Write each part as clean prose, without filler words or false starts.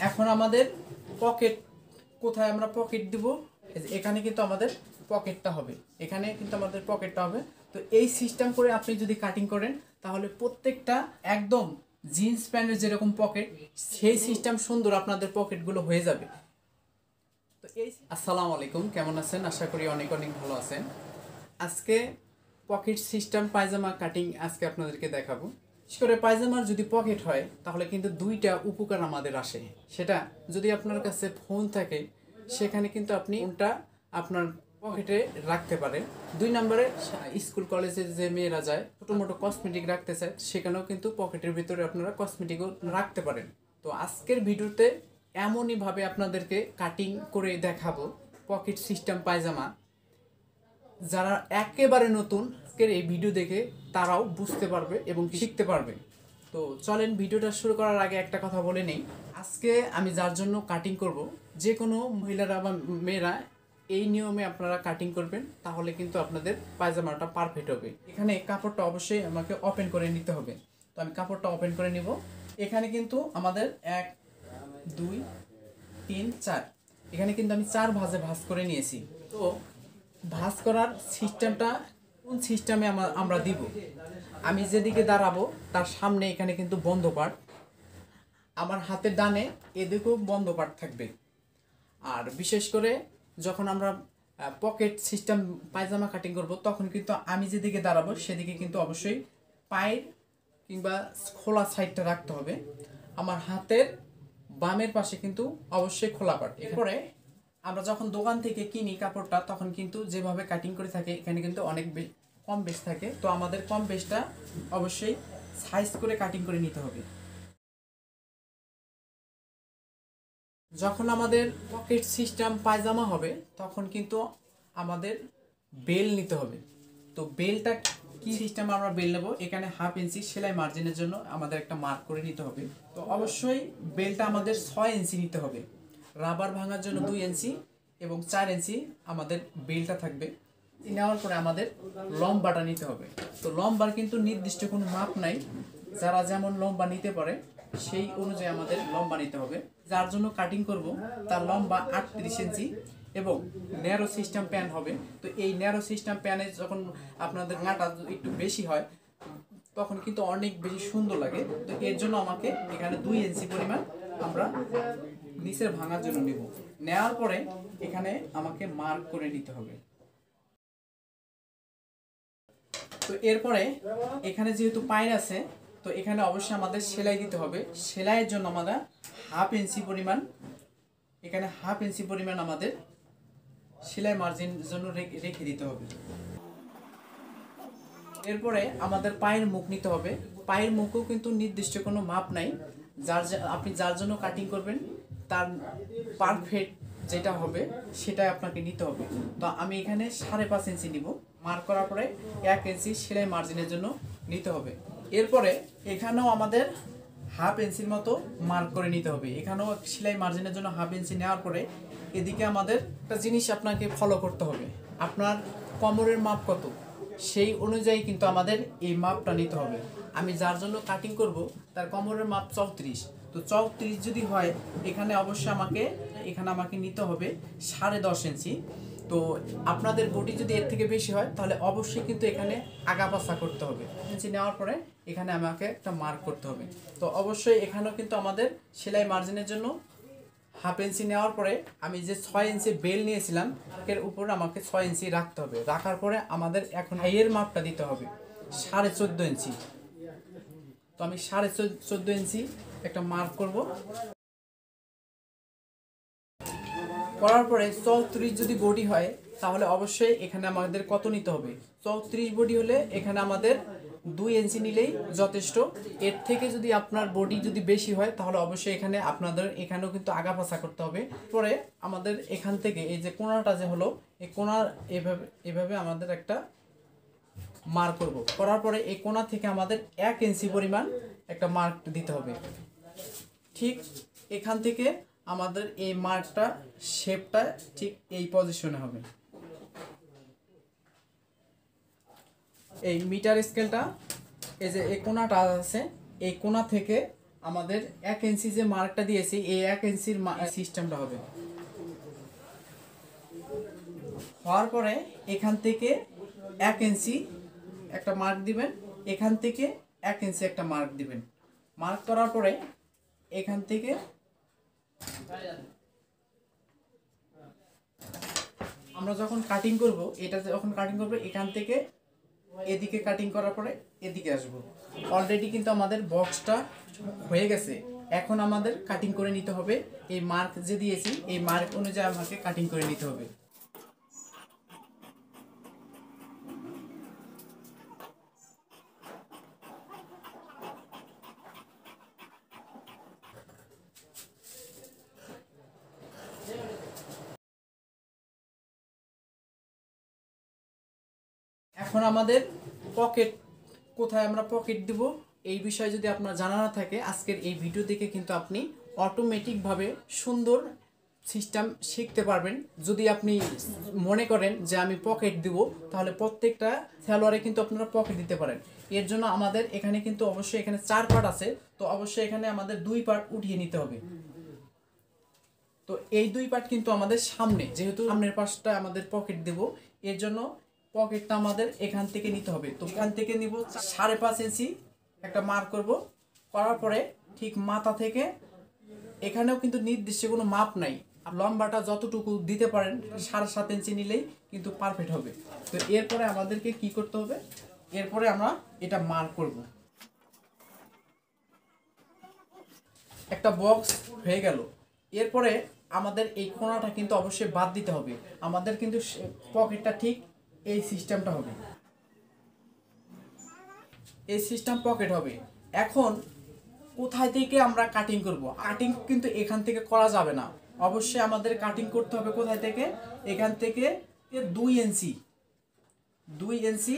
এখন আমাদের পকেট কোথায় আমরা পকেট দিব, এখানে কিন্তু আমাদের পকেটটা হবে, এখানে কিন্তু আমাদের পকেটটা হবে। তো এই সিস্টেম করে আপনি যদি কাটিং করেন তাহলে প্রত্যেকটা একদম জিন্স প্যান্টের যেরকম পকেট সেই সিস্টেম সুন্দর আপনাদের পকেটগুলো হয়ে যাবে। তো এই আসসালামু আলাইকুম, কেমন আছেন? আশা করি অনেক অনেক ভালো আছেন। আজকে পকেট সিস্টেম পায়জামা কাটিং আজকে আপনাদেরকে দেখাবো। বিশেষ করে পায়জামার যদি পকেট হয় তাহলে কিন্তু দুইটা উপকার আমাদের আসে। সেটা যদি আপনার কাছে ফোন থাকে সেখানে কিন্তু আপনি ফোনটা আপনার পকেটে রাখতে পারেন। 2 নম্বরে স্কুল কলেজে যে মেয়েরা যায় ছোটো মোটো কসমেটিক রাখতে চায় সেখানেও কিন্তু পকেটের ভিতরে আপনারা কসমেটিকও রাখতে পারেন। তো আজকের ভিডিওতে এমনইভাবে আপনাদেরকে কাটিং করে দেখাবো পকেট সিস্টেম পায়জামা, যারা একেবারে নতুন আজকের এই ভিডিও দেখে তারাও বুঝতে পারবে এবং শিখতে পারবে। তো চলেন ভিডিওটা শুরু করার আগে একটা কথা বলে নেই, আজকে আমি যার জন্য কাটিং করব, যে কোনো মহিলারা বা মেয়েরা এই নিয়মে আপনারা কাটিং করবেন তাহলে কিন্তু আপনাদের পায়জামাটা পারফেক্ট হবে। এখানে কাপড়টা অবশ্যই আমাকে ওপেন করে নিতে হবে। তো আমি কাপড়টা ওপেন করে নিব। এখানে কিন্তু আমাদের 1 2 3 4, এখানে কিন্তু আমি 4 ভাঁজে ভাঁজ করে নিয়েছি। তো ভাঁজ করার সিস্টেমটা কোন সিস্টেমে আমরা দিব, আমি যেদিকে দাঁড়াবো তার সামনে এখানে কিন্তু বন্ধ পার্ট, আমার হাতের ডানে এদিকেও বন্ধ পার্ট থাকবে। আর বিশেষ করে যখন আমরা পকেট সিস্টেম পায়জামা কাটিং করব তখন কিন্তু আমি যেদিকে দাঁড়াবো সেদিকে কিন্তু অবশ্যই পায়ের কিংবা খোলা সাইডটা রাখতে হবে। আমার হাতের বামের পাশে কিন্তু অবশ্যই খোলা পার্ট। এরপরে আমরা যখন দোকান থেকে কিনি কাপড়টা তখন কিন্তু যেভাবে কাটিং করে থাকে এখানে কিন্তু অনেক কম বেশ থাকে। তো আমাদের কম বেশটা অবশ্যই সাইজ করে কাটিং করে নিতে হবে। যখন আমাদের পকেট সিস্টেম পায়জামা হবে তখন কিন্তু আমাদের বেল নিতে হবে। তো বেলটা কি সিস্টেম আমরা বেল নেব, এখানে 1/2 ইঞ্চি সেলাই মার্জিনের জন্য আমাদের একটা মার্ক করে নিতে হবে। তো অবশ্যই বেলটা আমাদের 6 ইঞ্চি নিতে হবে, রাবার ভাঙার জন্য 2 ইঞ্চি এবং 4 ইঞ্চি আমাদের বেলটা থাকবে। নেওয়ার পরে আমাদের লম্বাটা নিতে হবে। তো লম্বার কিন্তু নির্দিষ্ট কোনো মাপ নাই, যারা যেমন লম্বা নিতে পারে সেই অনুযায়ী আমাদের লম্বা নিতে হবে। যার জন্য কাটিং করব তার লম্বা 38 ইঞ্চি এবং ন্যারো সিস্টেম প্যান হবে। তো এই ন্যারো সিস্টেম প্যানে যখন আপনাদের গাটা একটু বেশি হয় তখন কিন্তু অনেক বেশি সুন্দর লাগে। তো এর জন্য আমাকে এখানে 2 ইঞ্চি পরিমাণ আমরা নিচের ভাঙার জন্য নেব। নেওয়ার পরে এখানে আমাকে মার্ক করে নিতে হবে। তো এরপরে এখানে যেহেতু পায়ের আছে তো এখানে অবশ্যই আমাদের সেলাই দিতে হবে। সেলাইয়ের জন্য আমরা 1/2 ইঞ্চি পরিমাণ, এখানে 1/2 ইঞ্চি পরিমাণ আমাদের সেলাই মার্জিন জন্য রেখে দিতে হবে। এরপরে আমাদের পায়ের মুখ নিতে হবে। পায়ের মুখও কিন্তু নির্দিষ্ট কোনো মাপ নাই, আপনি যার জন্য কাটিং করবেন তার পারফেক্ট যেটা হবে সেটাই আপনাকে নিতে হবে। তো আমি এখানে 5.5 ইঞ্চি নিব। মার্ক করার পরে 1 ইঞ্চি সেলাই মার্জিনের জন্য নিতে হবে। এরপরে এখানেও আমাদের 1/2 ইঞ্চির মতো মার্ক করে নিতে হবে। এখানেও সেলাই মার্জিনের জন্য 1/2 ইঞ্চি নেওয়ার পরে এদিকে আমাদের একটা জিনিস আপনাকে ফলো করতে হবে, আপনার কোমরের মাপ কত সেই অনুযায়ী কিন্তু আমাদের এই মাপটা নিতে হবে। আমি যার জন্য কাটিং করব তার কোমরের মাপ 34। তো 34 যদি হয় এখানে অবশ্যই আমাকে নিতে হবে 10.5 ইঞ্চি। তো আপনাদের বডি যদি এর থেকে বেশি হয় তাহলে অবশ্যই কিন্তু এখানে আগাপাছা করতে হবে। ইঞ্চি নেওয়ার পরে এখানে আমাকে একটা মার্ক করতে হবে। তো অবশ্যই এখানেও কিন্তু আমাদের সেলাই মার্জিনের জন্য 1/2 ইঞ্চি নেওয়ার পরে আমি যে 6 ইঞ্চি বেল নিয়েছিলাম এর উপর আমাকে 6 ইঞ্চি রাখতে হবে। রাখার পরে আমাদের এখন হাইয়ের মাপটা দিতে হবে 14.5 ইঞ্চি। তো আমি 14.5 ইঞ্চি একটা মার্ক করব। করার পরে 34 যদি বডি হয় তাহলে অবশ্যই এখানে আমাদের কত নিতে হবে, 34 বডি হলে এখানে আমাদের 2 ইঞ্চি নিলেই যথেষ্ট। এর থেকে যদি আপনার বডি যদি বেশি হয় তাহলে অবশ্যই এখানে আপনাদের এখানেও কিন্তু আগাপাছা করতে হবে। পরে আমাদের এখান থেকে এই যে কোণাটা যে হলো এই কোণা এভাবে আমাদের একটা মার্ক করব। করার পরে এই কোণা থেকে আমাদের 1 ইঞ্চি পরিমাণ একটা মার্ক দিতে হবে। ঠিক এখান থেকে আমাদের এই মার্কটা শেপটা ঠিক এই পজিশনে হবে। এই মিটার স্কেলটা এই যে এই কোণাটা আছে এই কোণা থেকে আমাদের 1 ইঞ্চি যে মার্কটা দিয়েছি এই 1 ইঞ্চির সিস্টেমটা হবে। হওয়ার পরে এখান থেকে 1 ইঞ্চি একটা মার্ক দিবেন, এখান থেকে 1 ইঞ্চি একটা মার্ক দিবেন। মার্ক করার পরে এখান থেকে আমরা যখন কাটিং করব, এটা যখন কাটিং করব এখান থেকে এদিকে কাটিং করার পরে এদিকে আসব। অলরেডি কিন্তু আমাদের বক্সটা হয়ে গেছে। এখন আমাদের কাটিং করে নিতে হবে। এই মার্ক যে দিয়েছি এই মার্ক অনুযায়ী আমাকে কাটিং করে নিতে হবে। এখন আমাদের পকেট কোথায় আমরা পকেট দিব এই বিষয়ে যদি আপনার জানা না থাকে, আজকের এই ভিডিও দেখে কিন্তু আপনি অটোমেটিকভাবে সুন্দর সিস্টেম শিখতে পারবেন। যদি আপনি মনে করেন যে আমি পকেট দিব, তাহলে প্রত্যেকটা সালোয়ারে কিন্তু আপনারা পকেট দিতে পারেন। এর জন্য আমাদের এখানে কিন্তু অবশ্যই এখানে 4 পার্ট আছে, তো অবশ্যই এখানে আমাদের 2 পার্ট উঠিয়ে নিতে হবে। তো এই 2 পার্ট কিন্তু আমাদের সামনে, যেহেতু সামনের পাশটা আমাদের পকেট দেব, এর জন্য পকেটটা আমাদের এখান থেকে নিতে হবে। তো এখান থেকে নিব 5.5 ইঞ্চি একটা মার্ক করব। করার পরে ঠিক মাথা থেকে এখানেও কিন্তু নির্দিষ্ট কোনো মাপ নাই, লম্বাটা যতটুকু দিতে পারেন 7.5 ইঞ্চি নিলেই কিন্তু পারফেক্ট হবে। তো এরপরে আমাদেরকে কি করতে হবে, এরপরে আমরা এটা মার্ক করব। একটা বক্স হয়ে গেল। এরপরে আমাদের এই কোণাটা কিন্তু অবশ্যই বাদ দিতে হবে। আমাদের কিন্তু পকেটটা ঠিক এই সিস্টেমটা হবে, এই সিস্টেম পকেট হবে। এখন কোথায় থেকে আমরা কাটিং করব? কাটিং কিন্তু এখান থেকে করা যাবে না, অবশ্যই আমাদের কাটিং করতে হবে কোথায় থেকে, এখান থেকে 2 ইঞ্চি 2 ইঞ্চি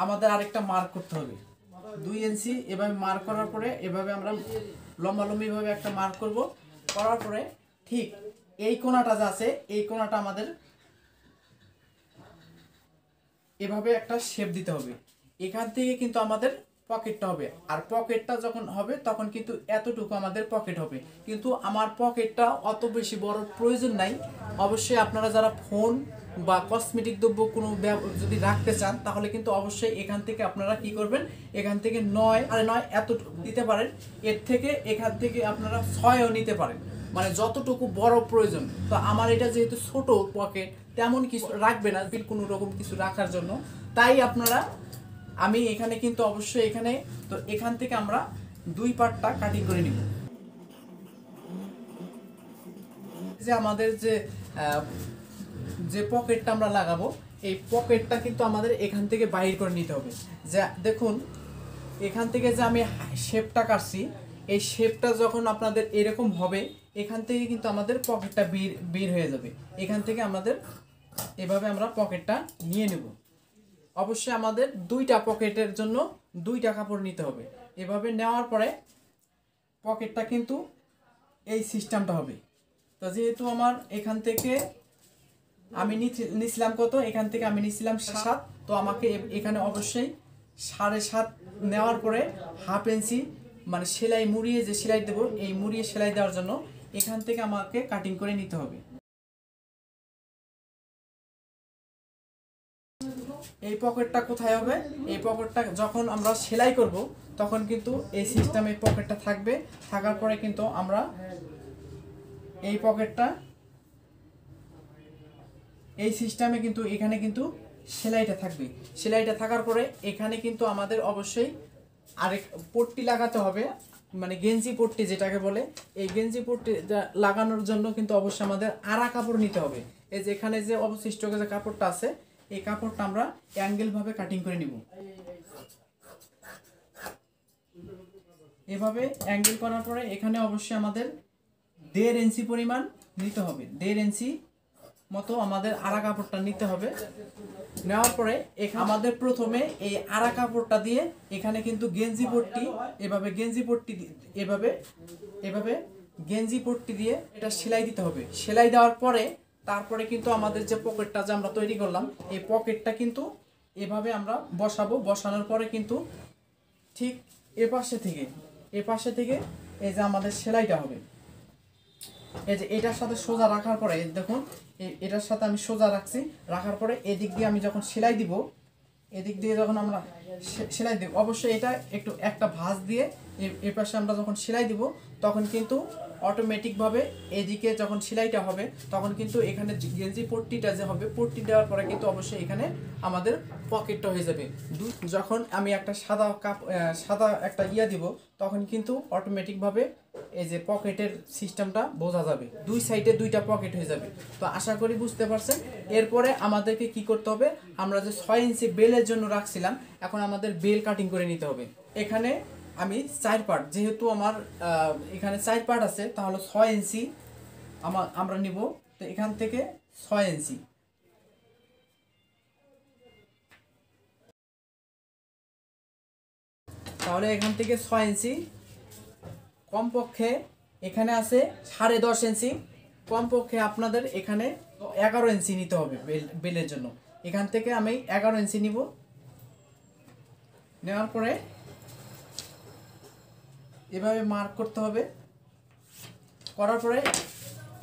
আমাদের আরেকটা মার্ক করতে হবে। 2 ইঞ্চি এভাবে মার্ক করার পরে এভাবে আমরা লম্বালম্বিভাবে একটা মার্ক করব। করার পরে ঠিক এই কোণাটা যা আছে এই কোণাটা আমাদের এভাবে একটা শেপ দিতে হবে। এখান থেকে কিন্তু আমাদের পকেটটা হবে, আর পকেটটা যখন হবে তখন কিন্তু এতটুকু আমাদের পকেট হবে। কিন্তু আমার পকেটটা অত বেশি বড় প্রয়োজন নাই। অবশ্যই আপনারা যারা ফোন বা কসমেটিক দ্রব্য কোনো যদি রাখতে চান, তাহলে কিন্তু অবশ্যই এখান থেকে আপনারা কি করবেন, এখান থেকে 9 এতটুকু দিতে পারেন। এর থেকে এখান থেকে আপনারা 6ও নিতে পারেন, মানে যতটুকু বড় প্রয়োজন। তো আমার এটা যেহেতু ছোট পকেট, তেমন কিছু রাখবে না কোনো রকম কিছু রাখার জন্য, তাই আপনারা আমি এখানে কিন্তু অবশ্যই এখানে, তো এখান থেকে আমরা 2 পার্টটা কাটিং করে নিব। যে আমাদের যে পকেটটা আমরা লাগাবো, এই পকেটটা কিন্তু আমাদের এখান থেকে বাইর করে নিতে হবে। যা দেখুন এখান থেকে যে আমি শেপটা কাটছি, এই শেপটা যখন আপনাদের এরকম হবে, এখান থেকে কিন্তু আমাদের পকেটটা বের হয়ে যাবে। এখান থেকে আমাদের এভাবে আমরা পকেটটা নিয়ে নেব। অবশ্যই আমাদের 2টা পকেটের জন্য 2টা কাপড় নিতে হবে। এভাবে নেওয়ার পরে পকেটটা কিন্তু এই সিস্টেমটা হবে। তো যেহেতু আমার এখান থেকে আমি নিছিলাম কত, এখান থেকে আমি নিছিলাম 7, তো আমাকে এখানে অবশ্যই 7.5 নেওয়ার পরে 1/2 ইঞ্চি মানে সেলাই মুড়িয়ে যে সেলাই দেবো, এই মুড়িয়ে সেলাই দেওয়ার জন্য এখান থেকে আমাকে কাটিং করে নিতে হবে। এই পকেটটা কোথায় হবে, এই পকেটটা যখন আমরা সেলাই করব তখন কিন্তু এই সিস্টেমে পকেটটা থাকবে। থাকার পরে কিন্তু আমরা এই পকেটটা এই সিস্টেমে কিন্তু এখানে কিন্তু সেলাইটা থাকবে। সেলাইটা থাকার পরে এখানে কিন্তু আমাদের অবশ্যই আরেক পট্টি লাগাতে হবে, মানে গেঞ্জি পট্টি যেটাকে বলে। এই গেঞ্জি পট্টি লাগানোর জন্য কিন্তু অবশ্যই আমাদের আড়া কাপড় নিতে হবে। এই যে এখানে যে অবশিষ্ট যে কাপড়টা আছে, এই কাপড়টা আমরা অ্যাঙ্গেল ভাবে কাটিং করে নিব। এভাবে অ্যাঙ্গেল করার পরে এখানে অবশ্যই আমাদের 1.5 ইঞ্চি পরিমাণ নিতে হবে। 1.5 ইঞ্চি মতো আমাদের আড়া কাপড়টা নিতে হবে। নেওয়ার পরে আমাদের প্রথমে এই আড়া কাপড়টা দিয়ে এখানে কিন্তু গেঞ্জি পট্টি, এভাবে গেঞ্জি পট্টি এভাবে এভাবে গেঞ্জি পট্টি দিয়ে এটা সেলাই দিতে হবে। সেলাই দেওয়ার পরে তারপরে কিন্তু আমাদের যে পকেটটা যে আমরা তৈরি করলাম, এই পকেটটা কিন্তু এভাবে আমরা বসাবো। বসানোর পরে কিন্তু ঠিক এ পাশে থেকে এই যে আমাদের সেলাইটা হবে, এই যে এটার সাথে সোজা রাখার পরে দেখুন এটার সাথে আমি সোজা রাখছি, রাখার পরে এদিক দিয়ে আমি যখন সেলাই দিব, এদিক দিয়ে যখন আমরা সেলাই দিব, অবশ্যই এটা একটু একটা ভাঁজ দিয়ে এর পাশে আমরা যখন সেলাই দিব তখন কিন্তু অটোমেটিকভাবে এদিকে যখন সেলাইটা হবে তখন কিন্তু এখানে গেঞ্জি পট্টিটা যে হবে, পট্টি দেওয়ার পরে কিন্তু অবশ্যই এখানে আমাদের পকেটটা হয়ে যাবে। যখন আমি একটা সাদা একটা দিব তখন কিন্তু অটোমেটিকভাবে এই যে পকেটের সিস্টেমটা বোঝা যাবে, দুই সাইডে দুইটা পকেট হয়ে যাবে। তো আশা করি বুঝতে পারছেন। এরপরে আমাদেরকে কি করতে হবে, আমরা যে 6 ইঞ্চি বেলের জন্য রাখছিলাম, এখন আমাদের বেল কাটিং করে নিতে হবে। এখানে আমি 4 পার্ট, যেহেতু আমার এখানে 4 পার্ট আছে, তাহলে 6 ইঞ্চি আমরা নিব। তো এখান থেকে 6 ইঞ্চি, তাহলে এখান থেকে 6 ইঞ্চি, কমপক্ষে এখানে আছে 10.5 ইঞ্চি, কমপক্ষে আপনাদের এখানে 11 ইঞ্চি নিতে হবে বেলের জন্য। এখান থেকে আমি 11 ইঞ্চি নিব। নেওয়ার পরে এভাবে মার্ক করতে হবে, করার পরে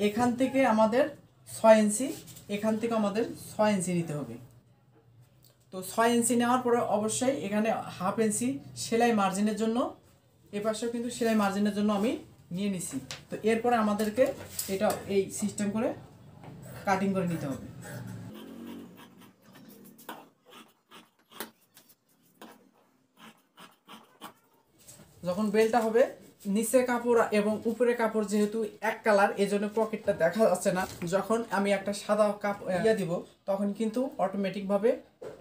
এখান থেকে আমাদের 6 ইঞ্চি, এখান থেকে আমাদের 6 ইঞ্চি নিতে হবে। তো 6 ইঞ্চি নেওয়ার পরে অবশ্যই এখানে 1/2 ইঞ্চি সেলাই মার্জিনের জন্য, এপাশেও কিন্তু সেলাই মার্জিনের জন্য আমি নিয়ে নিছি। তো এরপরে আমাদেরকে এটা এই সিস্টেম করে কাটিং করে নিতে হবে। যখন বেলটা হবে, নিচে কাপড় এবং উপরে কাপড় যেহেতু এক কালার, এজন্য পকেটটা দেখা যাচ্ছে না। যখন আমি একটা সাদা কাপড় দিব তখন কিন্তু অটোমেটিকভাবে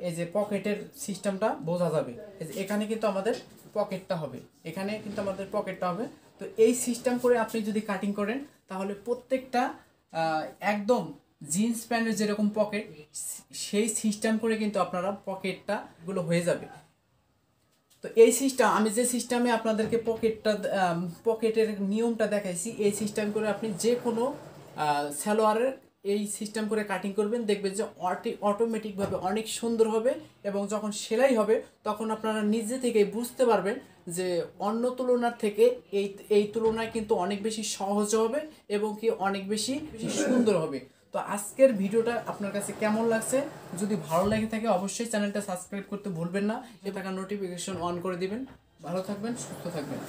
এই যে পকেটের সিস্টেমটা বোঝা যাবে। এই যে এখানে কিন্তু আমাদের পকেটটা হবে, এখানে কিন্তু আমাদের পকেটটা হবে। তো এই সিস্টেম করে আপনি যদি কাটিং করেন তাহলে প্রত্যেকটা একদম জিন্স প্যান্টের যেরকম পকেট, সেই সিস্টেম করে কিন্তু আপনারা পকেটটা গুলো হয়ে যাবে। তো এই সিস্টেম, আমি যে সিস্টেমে আপনাদেরকে পকেটের নিয়মটা দেখাইছি, এই সিস্টেম করে আপনি যে কোনো সালোয়ারের এই সিস্টেম করে কাটিং করবেন, দেখবেন যে অটোমেটিকভাবে অনেক সুন্দর হবে। এবং যখন সেলাই হবে তখন আপনারা নিজে থেকেই বুঝতে পারবেন যে অন্য তুলনার থেকে এই তুলনায় কিন্তু অনেক বেশি সহজ হবে এবং কি অনেক বেশি সুন্দর হবে। তো আজকের ভিডিওটা আপনার কাছে কেমন লাগছে? যদি ভালো লাগে থাকে অবশ্যই চ্যানেলটা সাবস্ক্রাইব করতে ভুলবেন না, এ থাকা নোটিফিকেশন অন করে দিবেন। ভালো থাকবেন, সুস্থ থাকবেন।